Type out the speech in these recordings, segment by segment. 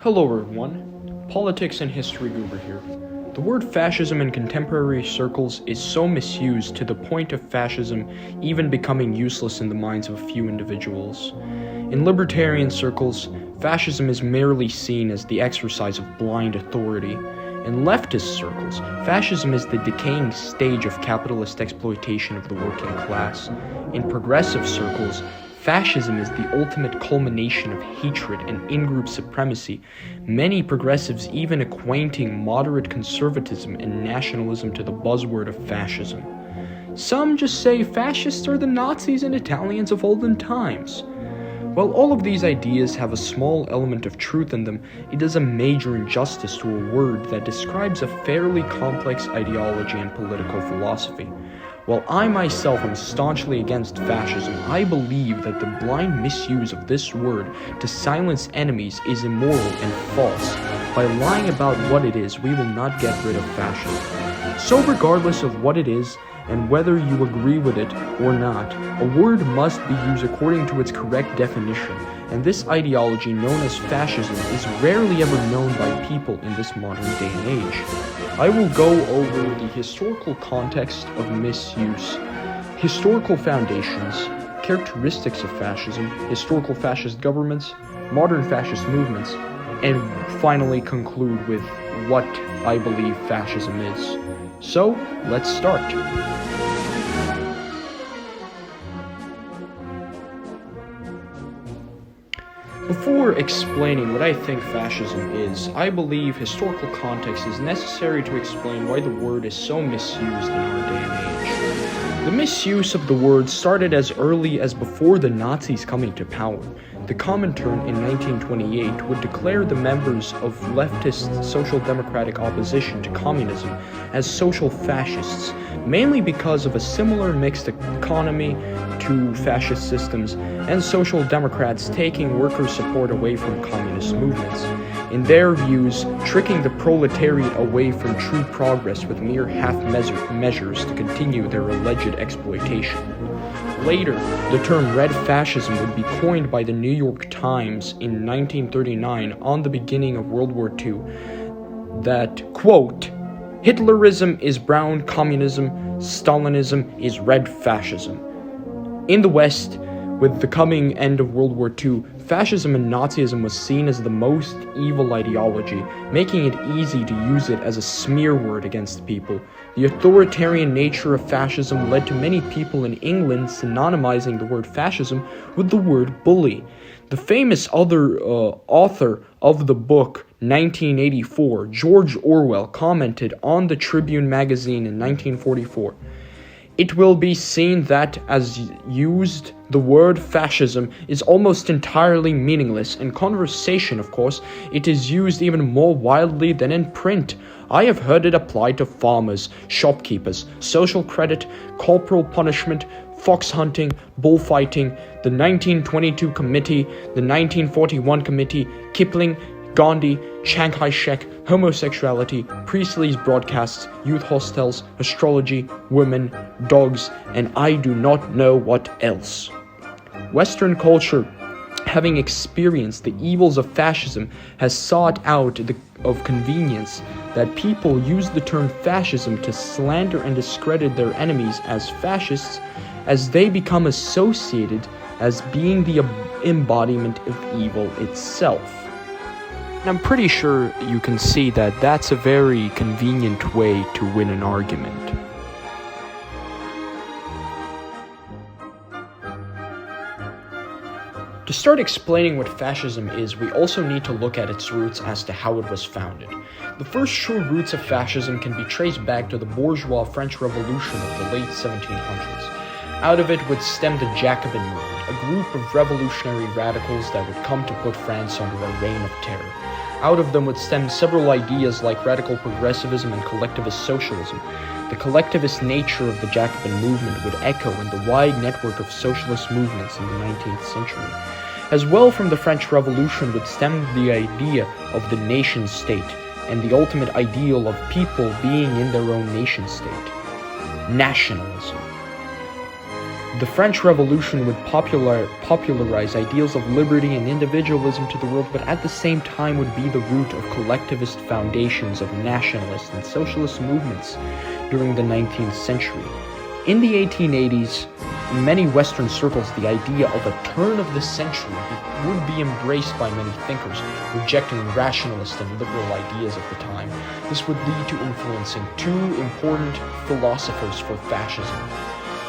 Hello everyone, Politics and History Goober here. The word fascism in contemporary circles is so misused to the point of fascism even becoming useless in the minds of a few individuals. In libertarian circles, fascism is merely seen as the exercise of blind authority. In leftist circles, fascism is the decaying stage of capitalist exploitation of the working class. In progressive circles, fascism is the ultimate culmination of hatred and in-group supremacy, many progressives even acquainting moderate conservatism and nationalism to the buzzword of fascism. Some just say fascists are the Nazis and Italians of olden times. While all of these ideas have a small element of truth in them, it does a major injustice to a word that describes a fairly complex ideology and political philosophy. While I myself am staunchly against fascism, I believe that the blind misuse of this word to silence enemies is immoral and false. By lying about what it is, we will not get rid of fascism. So regardless of what it is, and whether you agree with it or not, a word must be used according to its correct definition, and this ideology known as fascism is rarely ever known by people in this modern day and age. I will go over the historical context of misuse, historical foundations, characteristics of fascism, historical fascist governments, modern fascist movements, and finally conclude with what I believe fascism is. So, let's start. Before explaining what I think fascism is, I believe historical context is necessary to explain why the word is so misused in our day and age. The misuse of the word started as early as before the Nazis coming to power. The Comintern in 1928 would declare the members of leftist social democratic opposition to communism as social fascists, mainly because of a similar mixed economy to fascist systems and social democrats taking worker support away from communist movements. In their views, tricking the proletariat away from true progress with mere half measures to continue their alleged exploitation. Later, the term red fascism would be coined by the New York Times in 1939 on the beginning of World War II that, quote, Hitlerism is brown communism, Stalinism is red fascism. In the West, with the coming end of World War II, fascism and Nazism was seen as the most evil ideology, making it easy to use it as a smear word against people. The authoritarian nature of fascism led to many people in England synonymizing the word fascism with the word bully. The famous author of the book 1984, George Orwell, commented on the Tribune magazine in 1944. It will be seen that, as used, the word fascism is almost entirely meaningless. In conversation, of course, it is used even more widely than in print. I have heard it applied to farmers, shopkeepers, social credit, corporal punishment, fox hunting, bullfighting, the 1922 committee, the 1941 committee, Kipling, Gandhi, Chiang Kai-shek, homosexuality, Priestley's broadcasts, youth hostels, astrology, women, dogs, and I do not know what else. Western culture, having experienced the evils of fascism, has sought out of convenience that people use the term fascism to slander and discredit their enemies as fascists, as they become associated as being the embodiment of evil itself. I'm pretty sure you can see that that's a very convenient way to win an argument. To start explaining what fascism is, we also need to look at its roots as to how it was founded. The first true roots of fascism can be traced back to the bourgeois French Revolution of the late 1700s. Out of it would stem the Jacobin movement, a group of revolutionary radicals that would come to put France under a reign of terror. Out of them would stem several ideas like radical progressivism and collectivist socialism. The collectivist nature of the Jacobin movement would echo in the wide network of socialist movements in the 19th century. As well, from the French Revolution would stem the idea of the nation-state and the ultimate ideal of people being in their own nation-state: nationalism. The French Revolution would popularize ideals of liberty and individualism to the world, but at the same time would be the root of collectivist foundations of nationalist and socialist movements during the 19th century. In the 1880s, in many Western circles, the idea of a turn of the century would be embraced by many thinkers, rejecting rationalist and liberal ideas of the time. This would lead to influencing two important philosophers for fascism.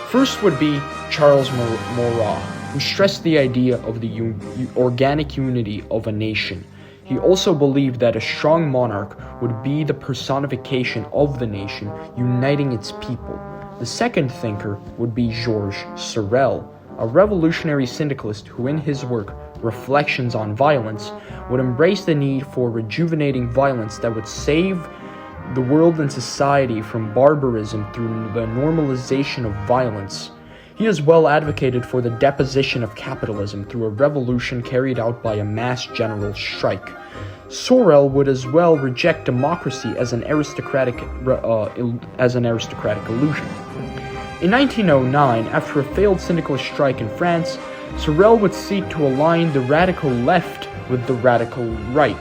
First would be Charles Maurras, who stressed the idea of the organic unity of a nation. He also believed that a strong monarch would be the personification of the nation, uniting its people. The second thinker would be Georges Sorel, a revolutionary syndicalist who in his work, Reflections on Violence, would embrace the need for rejuvenating violence that would save the world and society from barbarism through the normalization of violence. He as well advocated for the deposition of capitalism through a revolution carried out by a mass general strike. Sorel would as well reject democracy as an aristocratic illusion. In 1909, after a failed syndicalist strike in France, Sorel would seek to align the radical left with the radical right,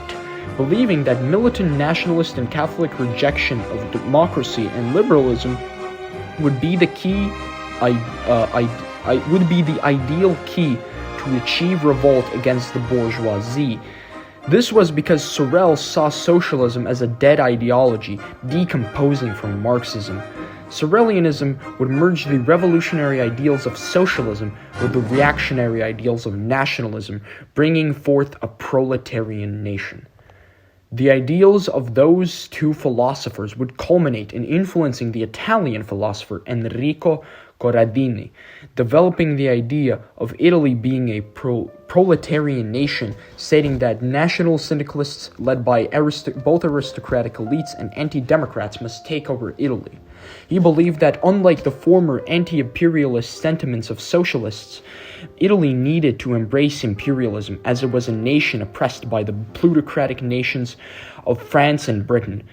believing that militant nationalist and Catholic rejection of democracy and liberalism would be the ideal key to achieve revolt against the bourgeoisie. This was because Sorel saw socialism as a dead ideology, decomposing from Marxism. Sorelianism would merge the revolutionary ideals of socialism with the reactionary ideals of nationalism, bringing forth a proletarian nation. The ideals of those two philosophers would culminate in influencing the Italian philosopher Enrico Corradini, developing the idea of Italy being a proletarian nation, stating that national syndicalists led by both aristocratic elites and anti-democrats must take over Italy. He believed that unlike the former anti-imperialist sentiments of socialists, Italy needed to embrace imperialism as it was a nation oppressed by the plutocratic nations of France and Britain.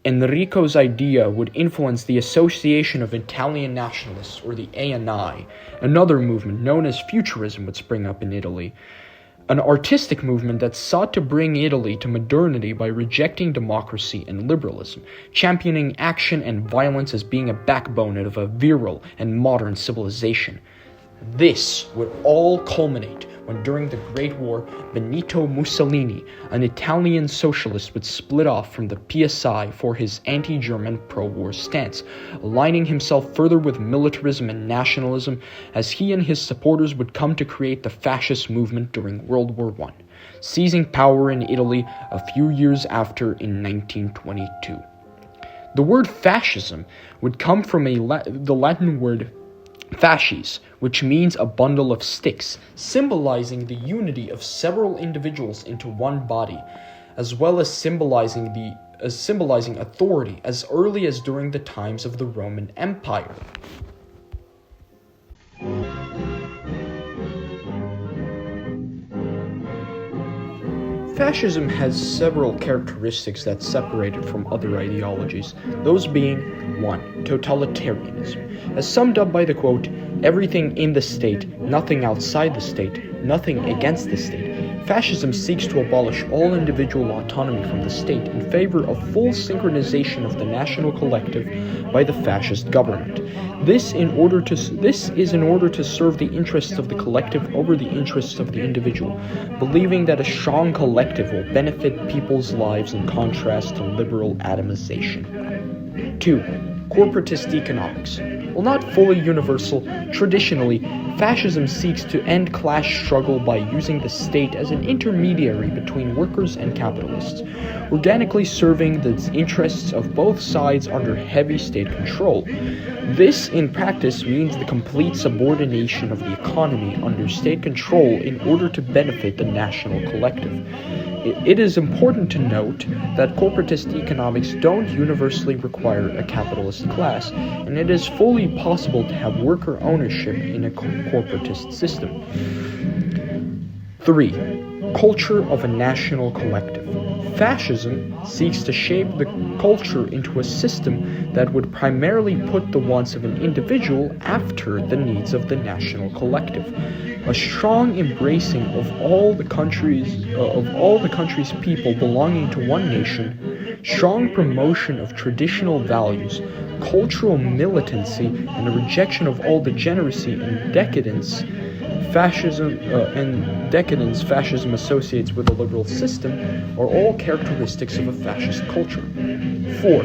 Enrico's idea would influence the Association of Italian Nationalists, or the ANI. Another movement known as Futurism would spring up in Italy, an artistic movement that sought to bring Italy to modernity by rejecting democracy and liberalism, championing action and violence as being a backbone of a virile and modern civilization. This would all culminate when, during the Great War, Benito Mussolini, an Italian socialist, would split off from the PSI for his anti-German pro-war stance, aligning himself further with militarism and nationalism, as he and his supporters would come to create the fascist movement during World War I, seizing power in Italy a few years after in 1922. The word fascism would come from the Latin word fasces, which means a bundle of sticks, symbolizing the unity of several individuals into one body, as well as symbolizing authority as early as during the times of the Roman Empire. Fascism has several characteristics that separate it from other ideologies, those being 1. Totalitarianism, as summed up by the quote, "Everything in the state, nothing outside the state, nothing against the state." Fascism seeks to abolish all individual autonomy from the state in favor of full synchronization of the national collective by the fascist government. This is in order to serve the interests of the collective over the interests of the individual, believing that a strong collective will benefit people's lives in contrast to liberal atomization. 2. Corporatist economics. While not fully universal, traditionally, fascism seeks to end class struggle by using the state as an intermediary between workers and capitalists, organically serving the interests of both sides under heavy state control. This, in practice, means the complete subordination of the economy under state control in order to benefit the national collective. It is important to note that corporatist economics don't universally require a capitalist class, and it is fully possible to have worker ownership in a corporatist system. 3. culture of a national collective. Fascism seeks to shape the culture into a system that would primarily put the wants of an individual after the needs of the national collective. A strong embracing of all the country's people belonging to one nation, strong promotion of traditional values, cultural militancy, and a rejection of all degeneracy and decadence fascism associates with a liberal system are all characteristics of a fascist culture. 4.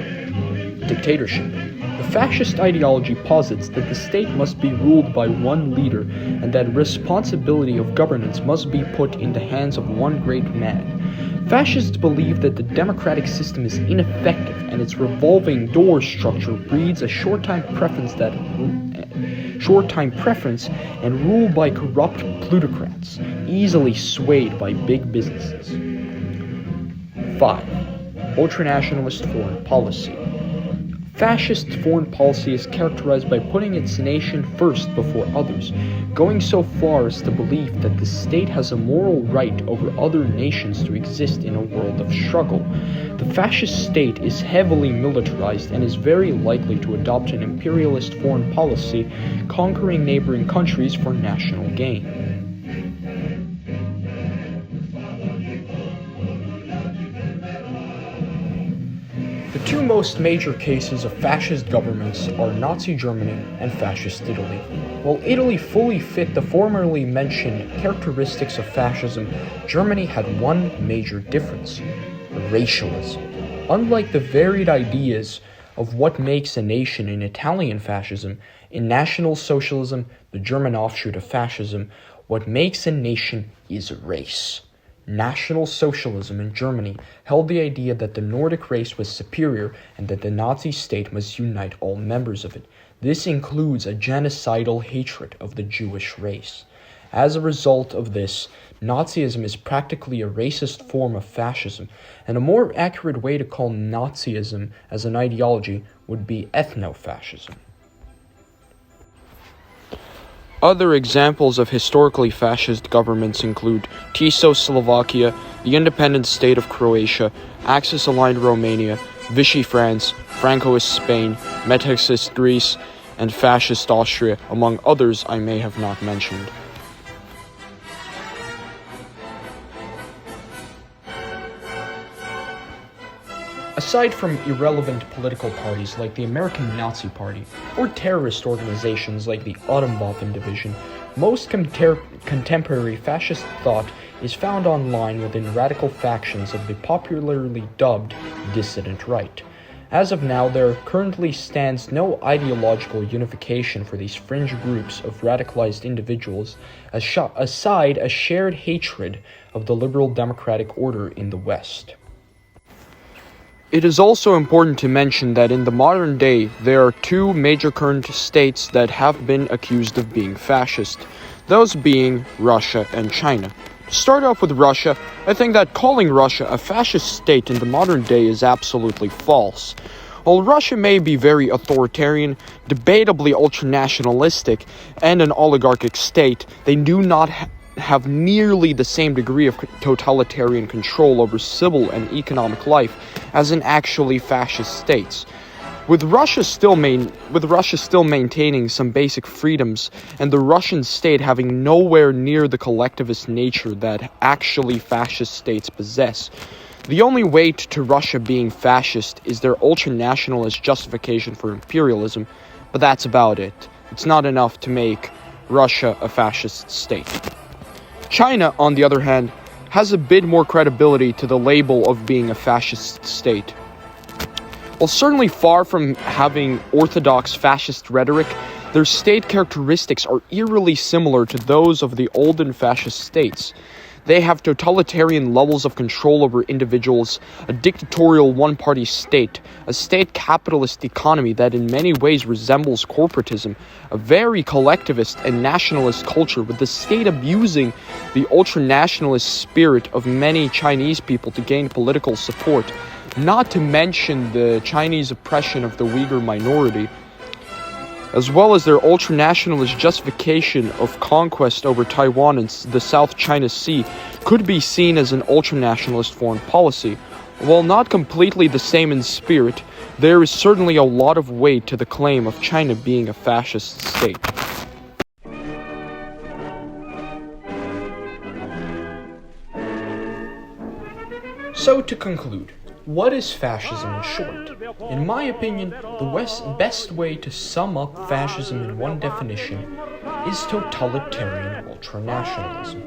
Dictatorship. The fascist ideology posits that the state must be ruled by one leader and that responsibility of governance must be put in the hands of one great man. Fascists believe that the democratic system is ineffective and its revolving door structure breeds a short-time preference and rule by corrupt plutocrats, easily swayed by big businesses. 5. Ultranationalist foreign policy. Fascist foreign policy is characterized by putting its nation first before others, going so far as to believe that the state has a moral right over other nations to exist in a world of struggle. The fascist state is heavily militarized and is very likely to adopt an imperialist foreign policy, conquering neighboring countries for national gain. The two most major cases of fascist governments are Nazi Germany and Fascist Italy. While Italy fully fit the formerly mentioned characteristics of fascism, Germany had one major difference: racialism. Unlike the varied ideas of what makes a nation in Italian fascism, in National Socialism, the German offshoot of fascism, what makes a nation is race. National Socialism in Germany held the idea that the Nordic race was superior and that the Nazi state must unite all members of it. This includes a genocidal hatred of the Jewish race. As a result of this, Nazism is practically a racist form of fascism, and a more accurate way to call Nazism as an ideology would be ethno-fascism. Other examples of historically fascist governments include Czechoslovakia, the independent state of Croatia, Axis-aligned Romania, Vichy France, Francoist Spain, Metexist Greece, and fascist Austria, among others I may have not mentioned. Aside from irrelevant political parties like the American Nazi Party, or terrorist organizations like the Atomwaffen Division, most contemporary fascist thought is found online within radical factions of the popularly dubbed dissident right. As of now, there currently stands no ideological unification for these fringe groups of radicalized individuals, aside a shared hatred of the liberal democratic order in the West. It is also important to mention that in the modern day, there are two major current states that have been accused of being fascist, those being Russia and China. To start off with Russia, I think that calling Russia a fascist state in the modern day is absolutely false. While Russia may be very authoritarian, debatably ultranationalistic, and an oligarchic state, they do not have nearly the same degree of totalitarian control over civil and economic life as in actually fascist states. With Russia still maintaining some basic freedoms and the Russian state having nowhere near the collectivist nature that actually fascist states possess, the only weight to Russia being fascist is their ultranationalist justification for imperialism, but that's about it. It's not enough to make Russia a fascist state. China, on the other hand, has a bit more credibility to the label of being a fascist state. While certainly far from having orthodox fascist rhetoric, their state characteristics are eerily similar to those of the olden fascist states. They have totalitarian levels of control over individuals, a dictatorial one-party state, a state capitalist economy that in many ways resembles corporatism, a very collectivist and nationalist culture with the state abusing the ultranationalist spirit of many Chinese people to gain political support, not to mention the Chinese oppression of the Uyghur minority. as well as their ultranationalist justification of conquest over Taiwan and the South China Sea, could be seen as an ultranationalist foreign policy. While not completely the same in spirit, there is certainly a lot of weight to the claim of China being a fascist state. So to conclude, what is fascism in short? In my opinion, the best way to sum up fascism in one definition is totalitarian ultranationalism.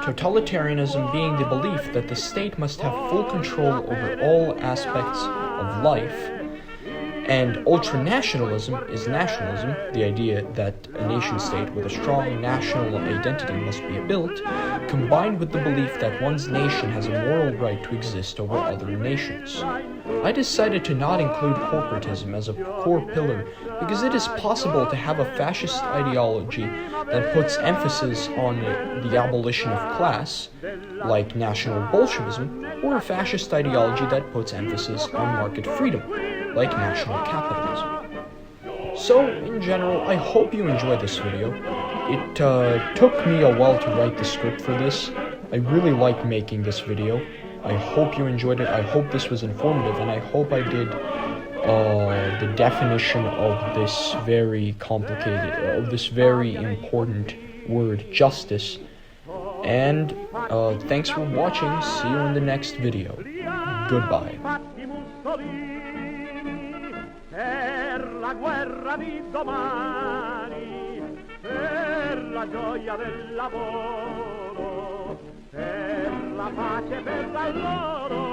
Totalitarianism being the belief that the state must have full control over all aspects of life, and ultranationalism is nationalism, the idea that a nation-state with a strong national identity must be built, combined with the belief that one's nation has a moral right to exist over other nations. I decided to not include corporatism as a core pillar because it is possible to have a fascist ideology that puts emphasis on the abolition of class, like National Bolshevism, or a fascist ideology that puts emphasis on market freedom, like national capitalism. So, in general, I hope you enjoyed this video. It took me a while to write the script for this. I really liked making this video. I hope you enjoyed it. I hope this was informative, and I hope I did the definition of this very complicated, of this very important word, justice. And thanks for watching. See you in the next video. Goodbye. Per la guerra di domani, per la gioia del lavoro, per la pace, per l'alloro.